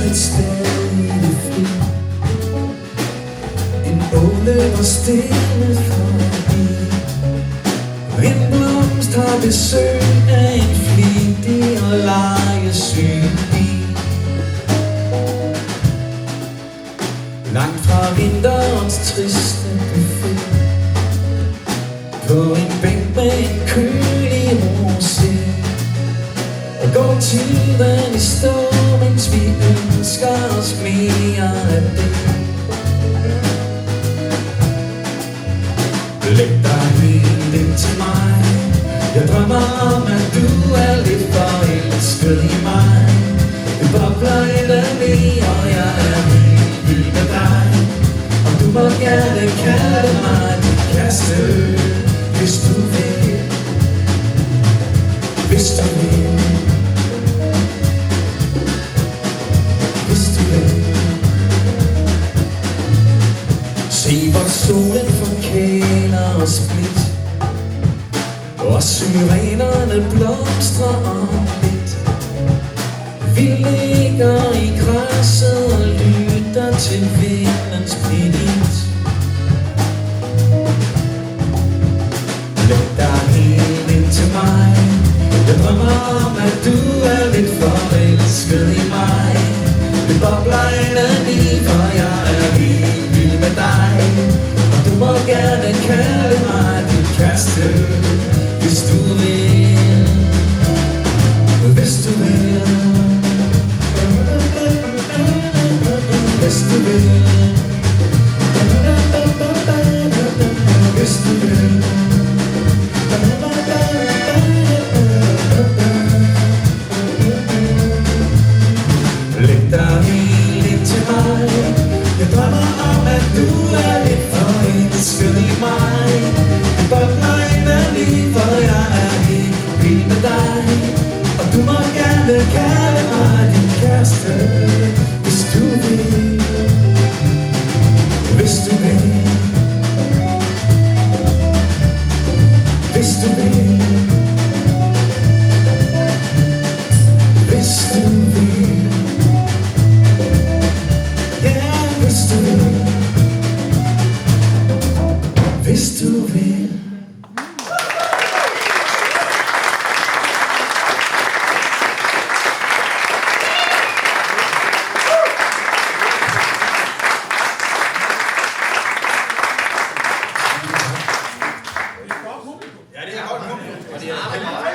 et sted i det fri. En å løber stille forbi. En blomst har besøg af en flittig og legesyg bi. Langt fra vinterens triste buffet, på en bænk med en kølig rosé, og går tiden i stå, mens vi ønsker os mere af det. Læg dig helt ind til mig. Jeg drømmer om, at du er lidt forelsket i mig. Det bobler indeni, og jeg er helt vild med dig. Og du må gerne kalde mig din kæreste, hvis du vil. Hvis du vil. Hvis du vil. Se hvor solen forkæler os blidt, og syrenerne blomstrer om lidt. Vi ligger i græsset og lytter til vindens plit. Læg dig helt ind til mig. Jeg drømmer om, at du er lidt forelsket i mig. Det bobler indeni, for jeg er helt vild med dig. Og du må gerne kalde mig din kæreste, hvis du vil. Hvis du vil. Hvis du vil. Hvis du vil. Læg dig helt ind til mig. Jeg drømmer om, at du er lidt forelsket i mig. Det bobler indeni, for jeg er helt vild med dig. Og du må gerne kalde mig din kæreste, hvis du vil. Hvis du vil. Hvis du vil. Hvis du vil. Hvis du vil. Hvis du vil. Ja, det er godt.